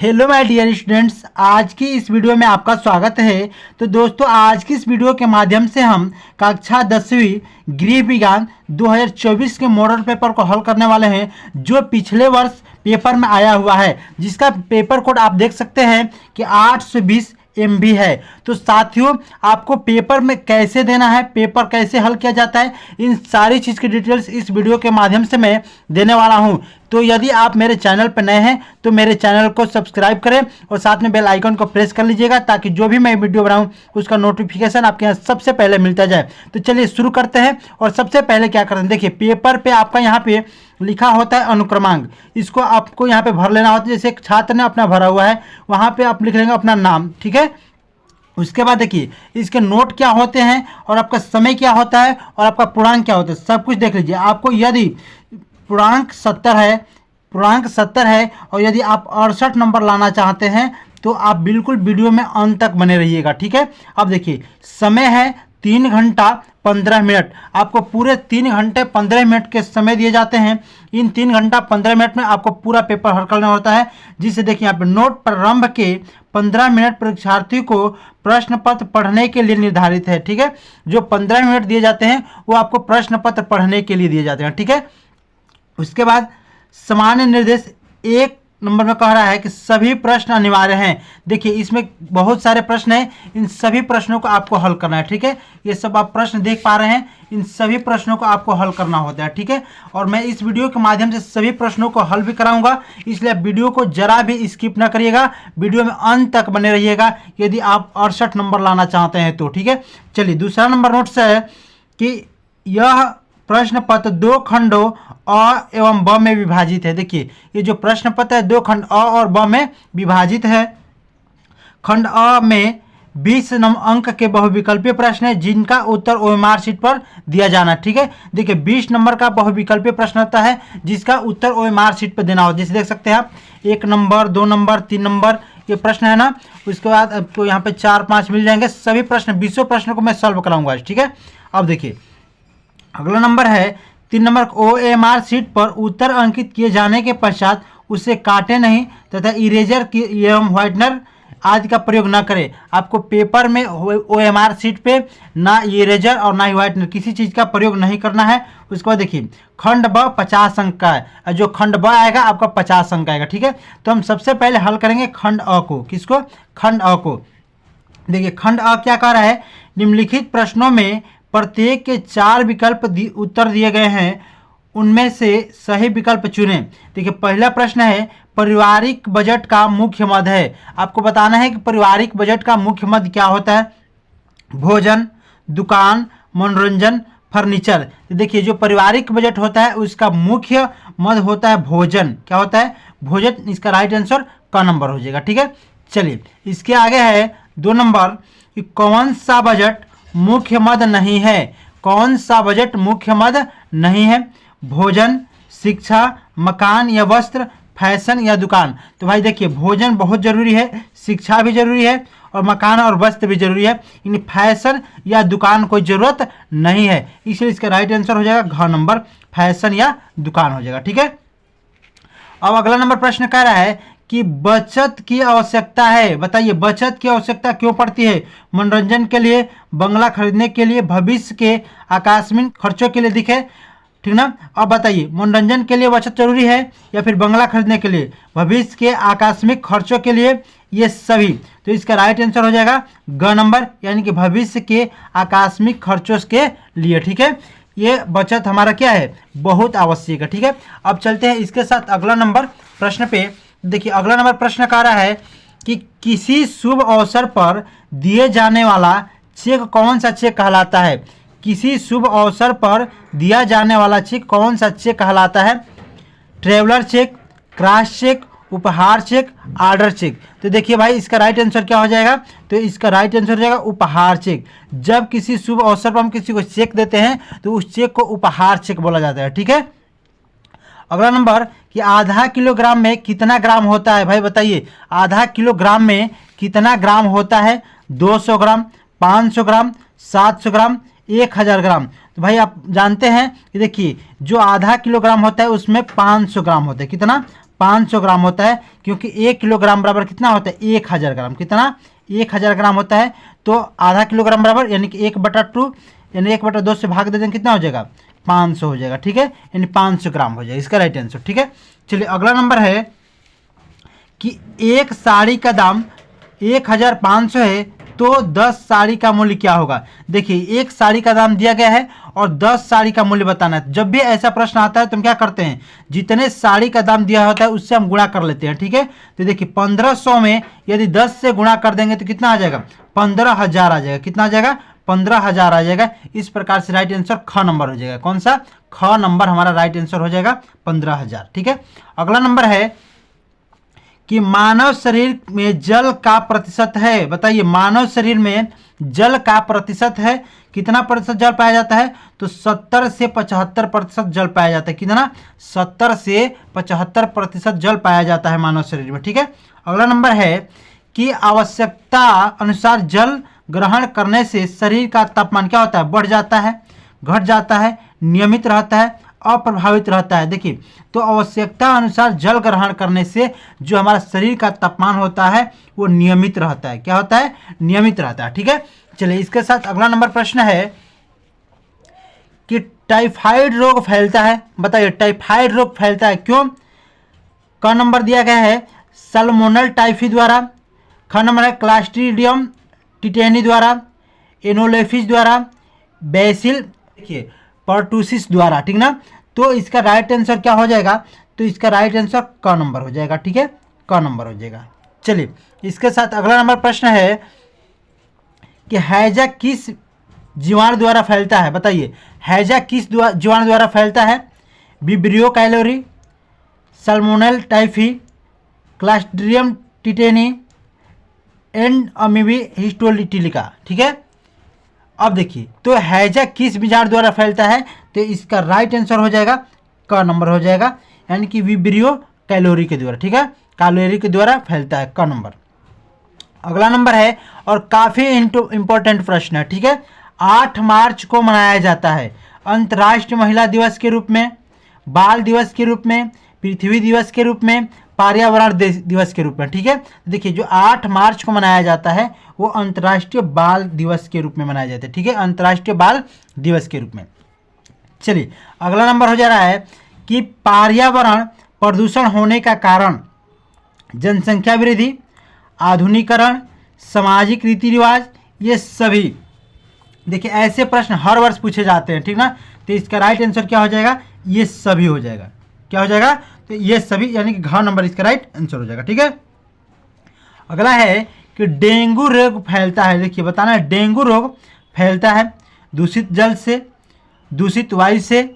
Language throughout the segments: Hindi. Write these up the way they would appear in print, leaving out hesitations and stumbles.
हेलो माय डियर स्टूडेंट्स, आज की इस वीडियो में आपका स्वागत है। तो दोस्तों, आज की इस वीडियो के माध्यम से हम कक्षा 10वीं गृह विज्ञान 2024 के मॉडल पेपर को हल करने वाले हैं, जो पिछले वर्ष पेपर में आया हुआ है, जिसका पेपर कोड आप देख सकते हैं कि 820 MB है। तो साथियों, आपको पेपर में कैसे देना है, पेपर कैसे हल किया जाता है, इन सारी चीज़ की डिटेल्स इस वीडियो के माध्यम से मैं देने वाला हूं। तो यदि आप मेरे चैनल पर नए हैं तो मेरे चैनल को सब्सक्राइब करें और साथ में बेल आइकन को प्रेस कर लीजिएगा, ताकि जो भी मैं वीडियो बनाऊं उसका नोटिफिकेशन आपके यहाँ सबसे पहले मिलता जाए। तो चलिए शुरू करते हैं। और सबसे पहले क्या करते हैं, देखिए पेपर पे आपका यहाँ पे लिखा होता है अनुक्रमांक, इसको आपको यहाँ पे भर लेना होता है। जैसे एक छात्र ने अपना भरा हुआ है, वहाँ पे आप लिख लेंगे अपना नाम, ठीक है। उसके बाद देखिए इसके नोट क्या होते हैं और आपका समय क्या होता है और आपका पूर्णांक क्या होता है, सब कुछ देख लीजिए। आपको यदि पूर्णांक 70 है और यदि आप 68 नंबर लाना चाहते हैं तो आप बिल्कुल वीडियो में अंत तक बने रहिएगा, ठीक है। अब देखिए समय है 3 घंटा 15 मिनट। आपको पूरे 3 घंटे 15 मिनट के समय दिए जाते हैं। इन 3 घंटा 15 मिनट में आपको पूरा पेपर हल करना होता है, जिसे देखिए यहाँ पे नोट प्रारंभ के 15 मिनट परीक्षार्थी को प्रश्न पत्र पढ़ने के लिए निर्धारित है, ठीक है। जो 15 मिनट दिए जाते हैं वो आपको प्रश्न पत्र पढ़ने के लिए दिए जाते हैं, ठीक है। उसके बाद सामान्य निर्देश 1 नंबर में कह रहा है कि सभी प्रश्न अनिवार्य हैं। देखिए इसमें बहुत सारे प्रश्न हैं, इन सभी प्रश्नों को आपको हल करना है, ठीक है। ये सब आप प्रश्न देख पा रहे हैं, इन सभी प्रश्नों को आपको हल करना होता है, ठीक है। और मैं इस वीडियो के माध्यम से सभी प्रश्नों को हल भी कराऊंगा, इसलिए आप वीडियो को जरा भी स्किप ना करिएगा, वीडियो में अंत तक बने रहिएगा यदि आप 68 नंबर लाना चाहते हैं तो, ठीक है। चलिए दूसरा नंबर नोट से है कि यह प्रश्न पत्र 2 खंडों अ एवं ब में विभाजित है। देखिए ये जो प्रश्न पत्र है 2 खंड अ और ब में विभाजित है। खंड अ में 20 अंक के बहुविकल्पीय प्रश्न है, जिनका उत्तर ओएमआर शीट पर दिया जाना, ठीक है। देखिए 20 नंबर का बहुविकल्पीय प्रश्न होता है, जिसका उत्तर ओएमआर शीट पर देना होता है। जैसे देख सकते हैं आप 1 नंबर 2 नंबर 3 नंबर ये प्रश्न है ना। उसके बाद आपको यहाँ पे 4-5 मिल जाएंगे। सभी प्रश्न 20 प्रश्नों को मैं सॉल्व कराऊंगा, ठीक है। अब देखिए अगला नंबर है 3 नंबर, ओएमआर शीट पर उत्तर अंकित किए जाने के पश्चात उसे काटे नहीं तथा इरेजर की एवं व्हाइटनर आदि का प्रयोग न करें। आपको पेपर में ओएमआर शीट पे ना इरेजर और ना ही व्हाइटनर किसी चीज़ का प्रयोग नहीं करना है। उसके बाद देखिए खंड ब 50 अंक का है, जो खंड ब आएगा आपका 50 अंक आएगा, ठीक है। तो हम सबसे पहले हल करेंगे खंड अ को। किसको? खंड अ को। देखिए खंड अ क्या कह रहा है, निम्नलिखित प्रश्नों में प्रत्येक के 4 विकल्प उत्तर दिए गए हैं, उनमें से सही विकल्प चुनें। देखिए पहला प्रश्न है पारिवारिक बजट का मुख्य मद है। आपको बताना है कि पारिवारिक बजट का मुख्य मद क्या होता है। भोजन, दुकान, मनोरंजन, फर्नीचर। तो देखिए जो पारिवारिक बजट होता है उसका मुख्य मद होता है भोजन। क्या होता है? भोजन। इसका राइट आंसर क नंबर हो जाएगा, ठीक है। चलिए इसके आगे है 2 नंबर कि कौन सा बजट मुख्य मद नहीं है। कौन सा बजट मुख्य मद नहीं है? भोजन, शिक्षा, मकान या वस्त्र, फैशन या दुकान। तो भाई देखिए भोजन बहुत जरूरी है, शिक्षा भी जरूरी है और मकान और वस्त्र भी जरूरी है। इन फैशन या दुकान कोई जरूरत नहीं है, इसलिए इसका राइट आंसर हो जाएगा घ नंबर, फैशन या दुकान हो जाएगा, ठीक है। अब अगला नंबर प्रश्न कह रहा है कि बचत की आवश्यकता है। बताइए बचत की आवश्यकता क्यों पड़ती है? मनोरंजन के लिए, बंगला खरीदने के लिए, भविष्य के आकस्मिक खर्चों के लिए, दिखे, ठीक ना। अब बताइए मनोरंजन के लिए बचत जरूरी है या फिर बंगला खरीदने के लिए, भविष्य के आकस्मिक खर्चों के लिए, ये सभी। तो इसका राइट आंसर हो जाएगा ग नंबर, यानी कि भविष्य के आकस्मिक खर्चों के लिए, ठीक है। ये बचत हमारा क्या है? बहुत आवश्यक है, ठीक है। अब चलते हैं इसके साथ अगला नंबर प्रश्न पे। देखिए अगला नंबर प्रश्न कह रहा है कि किसी शुभ अवसर पर दिए जाने वाला चेक कौन सा चेक कहलाता है। किसी शुभ अवसर पर दिया जाने वाला चेक कौन सा चेक कहलाता है? ट्रैवलर चेक, क्रॉस चेक, उपहार चेक, ऑर्डर चेक। तो देखिए भाई इसका राइट आंसर क्या हो जाएगा? तो इसका राइट आंसर हो जाएगा उपहार चेक। जब किसी शुभ अवसर पर हम किसी को चेक देते हैं तो उस चेक को उपहार चेक बोला जाता है, ठीक है। अगला नंबर कि आधा किलोग्राम में कितना ग्राम होता है। भाई बताइए आधा किलोग्राम में कितना ग्राम होता है? 200 ग्राम, 500 ग्राम, 700 ग्राम, 1000 ग्राम। तो भाई आप जानते हैं कि देखिए जो आधा किलोग्राम होता है उसमें 500 ग्राम होता है। कितना? 500 ग्राम होता है, क्योंकि 1 किलोग्राम बराबर कितना होता है 1000 ग्राम। कितना 1000 ग्राम होता है, तो आधा किलोग्राम बराबर यानी कि 1/2 यानी 1/2 से भाग दे देंगे कितना हो जाएगा 500 हो जाएगा। ठीक है, यानी 500 ग्राम हो जाएगा इसका राइट आंसर। ठीक है, चलिए अगला नंबर है कि एक साड़ी का दाम 1500 है, तो 10 साड़ी का मूल्य क्या होगा। देखिए एक साड़ी का दाम दिया गया है और 10 साड़ी का मूल्य बताना है। जब भी ऐसा प्रश्न आता है तो हम क्या करते हैं, जितने साड़ी का दाम दिया होता है उससे हम गुणा कर लेते हैं। ठीक है, तो देखिए 1500 में यदि 10 से गुणा कर देंगे तो कितना आ जाएगा 15000 आ जाएगा। कितना आ जाएगा 15000 आ जाएगा। इस प्रकार से राइट आंसर ख नंबर हो जाएगा। कौन सा, ख नंबर हमारा राइट आंसर हो जाएगा 15000। ठीक है, अगला नंबर है कि मानव शरीर में जल का प्रतिशत है। बताइए मानव शरीर में जल का प्रतिशत है, कितना प्रतिशत जल पाया जाता है, तो 70 से 75% जल पाया जाता है। कितना 70 से 75% जल पाया जाता है मानव शरीर में। ठीक है, अगला नंबर है कि आवश्यकता अनुसार जल ग्रहण करने से शरीर का तापमान क्या होता है, बढ़ जाता है, घट जाता है, नियमित रहता है, अप्रभावित रहता है। देखिए तो आवश्यकता अनुसार जल ग्रहण करने से जो हमारा शरीर का तापमान होता है वो नियमित रहता है। क्या होता है, नियमित रहता है। ठीक है, चलिए इसके साथ अगला नंबर प्रश्न है कि टाइफाइड रोग फैलता है। बताइए टाइफाइड रोग फैलता है क्यों। क नंबर दिया गया है सल्मोनल टाइफी द्वारा, ख नंबर है क्लास्ट्रीडियम टिटेनी द्वारा, एनोलेफिस द्वारा, बेसिल देखिए पर्टूसिस द्वारा। ठीक ना, तो इसका राइट आंसर क्या हो जाएगा, तो इसका राइट आंसर क नंबर हो जाएगा। ठीक है, क नंबर हो जाएगा। चलिए इसके साथ अगला नंबर प्रश्न है कि हैजा किस जीवाणु द्वारा फैलता है। बताइए हैजा किस जीवाणु द्वारा फैलता है, Vibrio cholerae, Salmonella typhi, Clostridium tetani, and amoebae histolytica. ठीक है, अब देखिए तो हैजा किस बीजाणु द्वारा फैलता है, तो इसका राइट आंसर हो जाएगा क नंबर हो जाएगा, यानी कि विब्रियो कैलोरी के द्वारा। ठीक है, कैलोरी के द्वारा फैलता है, क नंबर। अगला नंबर है और काफ़ी इंपॉर्टेंट प्रश्न है। ठीक है, 8 मार्च को मनाया जाता है अंतर्राष्ट्रीय महिला दिवस के रूप में, बाल दिवस के रूप में, पृथ्वी दिवस के रूप में, पर्यावरण दिवस के रूप में। ठीक है, देखिए जो 8 मार्च को मनाया जाता है वो अंतर्राष्ट्रीय बाल दिवस के रूप में मनाया जाता है। ठीक है, अंतर्राष्ट्रीय बाल दिवस के रूप में। चलिए अगला नंबर हो जा रहा है कि पर्यावरण प्रदूषण होने का कारण जनसंख्या वृद्धि, आधुनिकीकरण, सामाजिक रीति रिवाज, ये सभी। देखिए ऐसे प्रश्न हर वर्ष पूछे जाते हैं। ठीक ना, तो इसका राइट आंसर क्या हो जाएगा, ये सभी हो जाएगा। क्या हो जाएगा, तो ये सभी यानी कि घ नंबर इसका राइट आंसर हो जाएगा। ठीक है, अगला है कि डेंगू रोग फैलता है। देखिए बताना है डेंगू रोग फैलता है दूषित जल से, दूषित वायु से,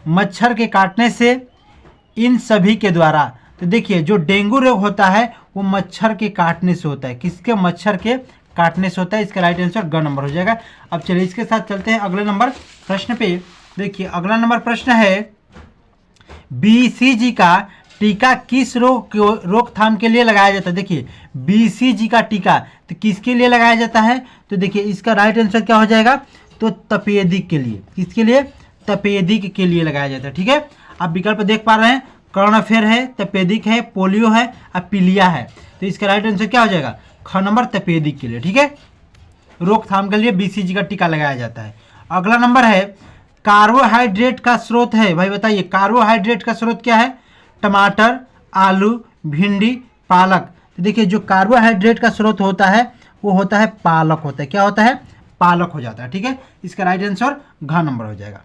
मच्छर के काटने से, इन सभी के द्वारा। तो देखिए जो डेंगू रोग होता है वो मच्छर के काटने से होता है। किसके, मच्छर के काटने से होता है। इसका राइट आंसर ग नंबर हो जाएगा। अब चलिए इसके साथ चलते हैं अगले नंबर प्रश्न पे। देखिए अगला नंबर प्रश्न है बीसीजी का टीका किस रोग रोकथाम के लिए लगाया जाता है। देखिए बीसीजी का टीका तो किसके लिए लगाया जाता है, तो देखिए इसका राइट आंसर क्या हो जाएगा, तो तपेदिक के लिए। किसके लिए, तपेदिक के लिए लगाया जाता है। ठीक है, आप विकल्प देख पा रहे हैं, कर्णफेर है, तपेदिक है, पोलियो है और पीलिया है। तो इसका राइट आंसर क्या हो जाएगा, ख नंबर तपेदिक के लिए। ठीक है, रोकथाम के लिए बीसीजी का टीका लगाया जाता है। अगला नंबर है कार्बोहाइड्रेट का स्रोत है। भाई बताइए कार्बोहाइड्रेट का स्रोत क्या है, टमाटर, आलू, भिंडी, पालक। तो देखिए जो कार्बोहाइड्रेट का स्रोत होता है वो होता है पालक होता है। क्या होता है, पालक हो जाता है। ठीक है, इसका राइट आंसर घ नंबर हो जाएगा।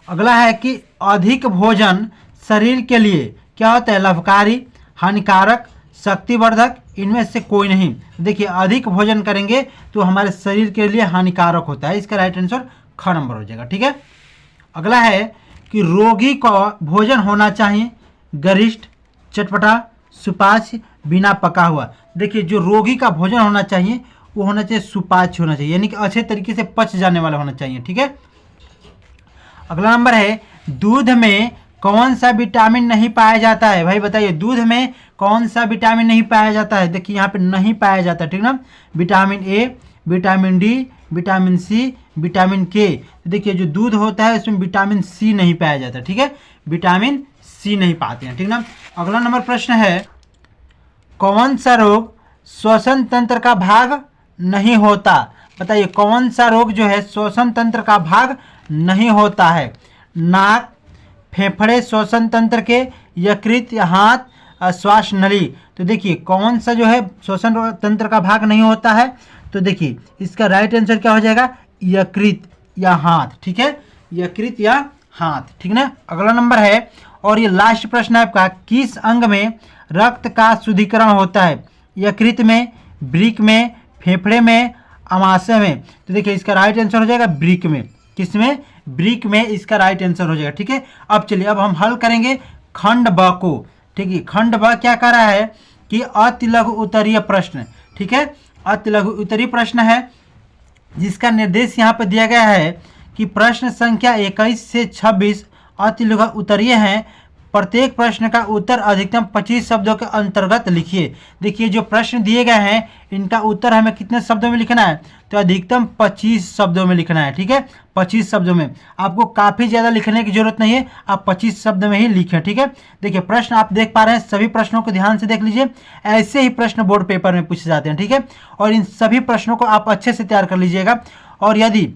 अगला है कि अधिक भोजन शरीर के लिए क्या होता है, लाभकारी, हानिकारक, शक्तिवर्धक, इनमें से कोई नहीं। देखिए अधिक भोजन करेंगे तो हमारे शरीर के लिए हानिकारक होता है। इसका राइट आंसर ख नंबर हो जाएगा। ठीक है, अगला है कि रोगी को भोजन होना चाहिए गरिष्ठ, चटपटा, सुपाच्य, बिना पका हुआ। देखिए जो रोगी का भोजन होना चाहिए वो होना चाहिए सुपाच्य होना चाहिए, यानी कि अच्छे तरीके से पच जाने वाला होना चाहिए। ठीक है, अगला नंबर है दूध में कौन सा विटामिन नहीं पाया जाता है। भाई बताइए दूध में कौन सा विटामिन नहीं पाया जाता है। देखिए यहाँ पे नहीं पाया जाता है। ठीक ना, vitamin A, vitamin D, vitamin C, vitamin K. देखिए जो दूध होता है उसमें विटामिन सी नहीं पाया जाता। ठीक है, विटामिन सी नहीं पाते हैं, ठीक ना। अगला नंबर प्रश्न है, कौन सा रोग श्वसन तंत्र का भाग नहीं होता? बताइए कौन सा रोग जो है श्वसन तंत्र का भाग नहीं होता है? नाक, फेफड़े श्वसन तंत्र के, यकृत या हाथ, श्वास नली। तो देखिए कौन सा जो है श्वसन तंत्र का भाग नहीं होता है? तो देखिए इसका राइट आंसर क्या हो जाएगा? यकृत या हाथ, ठीक है, यकृत या हाथ, ठीक ना। अगला नंबर है और ये लास्ट प्रश्न है आपका, किस अंग में रक्त का शुद्धिकरण होता है? यकृत में, वृक्क में, फेफड़े में, अमाशय में। तो देखिए इसका राइट आंसर हो जाएगा वृक्क में। किसमें? वृक्क में इसका राइट आंसर हो जाएगा, ठीक है। अब चलिए अब हम हल करेंगे खंड ब को, ठीक है। खंड ब क्या कर रहा है कि अति लघु उत्तरीय प्रश्न, ठीक है, अति लघु उत्तरीय प्रश्न है जिसका निर्देश यहाँ पे दिया गया है कि प्रश्न संख्या 21 से 26 अति लघु उत्तरीय हैं। प्रत्येक प्रश्न का उत्तर अधिकतम 25 शब्दों के अंतर्गत लिखिए। देखिए जो प्रश्न दिए गए हैं इनका उत्तर हमें कितने शब्दों में लिखना है? तो अधिकतम 25 शब्दों में लिखना है, ठीक है, 25 शब्दों में। आपको काफ़ी ज़्यादा लिखने की जरूरत नहीं है, आप 25 शब्द में ही लिखें, ठीक है। देखिए प्रश्न आप देख पा रहे हैं, सभी प्रश्नों को ध्यान से देख लीजिए। ऐसे ही प्रश्न बोर्ड पेपर में पूछे जाते हैं, ठीक है। और इन सभी प्रश्नों को आप अच्छे से तैयार कर लीजिएगा। और यदि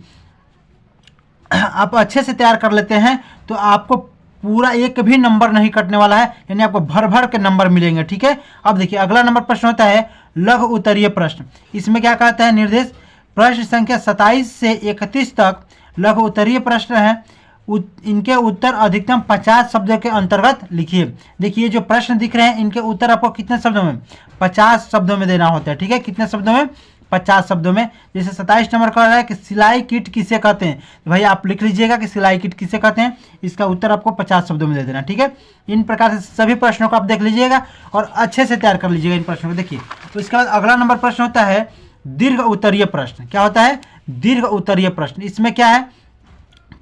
आप अच्छे से तैयार कर लेते हैं तो आपको पूरा एक भी नंबर नहीं कटने वाला है, यानी आपको भर भर के नंबर मिलेंगे, ठीक है। अब देखिए अगला नंबर प्रश्न होता है लघु उत्तरीय प्रश्न। इसमें क्या कहता है निर्देश? प्रश्न संख्या 27 से 31 तक लघु उत्तरीय प्रश्न है, इनके उत्तर अधिकतम 50 शब्दों के अंतर्गत लिखिए। देखिए जो प्रश्न दिख रहे हैं इनके उत्तर आपको कितने शब्दों में? 50 शब्दों में देना होता है, ठीक है। कितने शब्दों में? 50 शब्दों में। जैसे 27 नंबर का रहा है कि सिलाई किट किसे कहते हैं, तो भाई आप लिख लीजिएगा कि सिलाई किट किसे कहते हैं, इसका उत्तर आपको 50 शब्दों में दे देना, ठीक है। इन प्रकार से सभी प्रश्नों को आप देख लीजिएगा और अच्छे से तैयार कर लीजिएगा इन प्रश्नों को। देखिए तो इसके बाद अगला नंबर प्रश्न होता है दीर्घ उत्तरीय प्रश्न। क्या होता है? दीर्घ उत्तरीय प्रश्न। इसमें क्या है?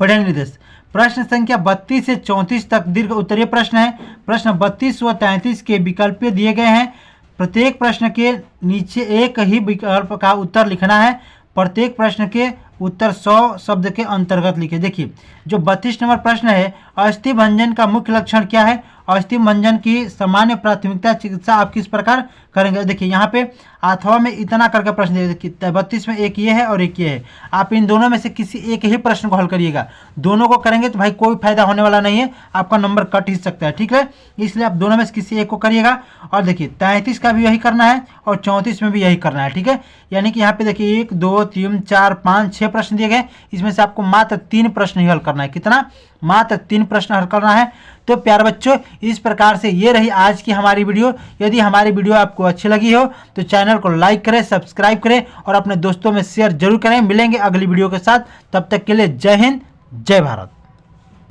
पढ़े निर्देश प्रश्न संख्या 32 से 34 तक दीर्घ उत्तरीय प्रश्न है। प्रश्न 32 व 33 के विकल्प दिए गए हैं। प्रत्येक प्रश्न के नीचे एक ही विकल्प का उत्तर लिखना है। प्रत्येक प्रश्न के उत्तर 100 शब्द के अंतर्गत लिखे। देखिए जो 32 नंबर प्रश्न है, अस्थि भंजन का मुख्य लक्षण क्या है? अस्थि भंजन की सामान्य प्राथमिकता चिकित्सा आप किस प्रकार करेंगे? देखिए यहाँ पे अथवा में इतना करके प्रश्न देखिए 32 में एक ये है और एक ये है। आप इन दोनों में से किसी एक ही प्रश्न को हल करिएगा। दोनों को करेंगे तो भाई कोई फायदा होने वाला नहीं है, आपका नंबर कट ही सकता है, ठीक है। इसलिए आप दोनों में से किसी एक को करिएगा। और देखिए 33 का भी यही करना है और 34 में भी यही करना है, ठीक है। यानी कि यहाँ पे देखिए 1 2 3 4 5 6 प्रश्न दिए गए, इसमें से आपको मात्र 3 प्रश्न ही हल करना है। कितना? मात्र 3 प्रश्न हल करना है। तो प्यारे बच्चों इस प्रकार से ये रही आज की हमारी वीडियो। यदि हमारी वीडियो आपको अच्छी लगी हो तो चैनल को लाइक करें, सब्सक्राइब करें और अपने दोस्तों में शेयर जरूर करें। मिलेंगे अगली वीडियो के साथ, तब तक के लिए जय हिंद, जय भारत।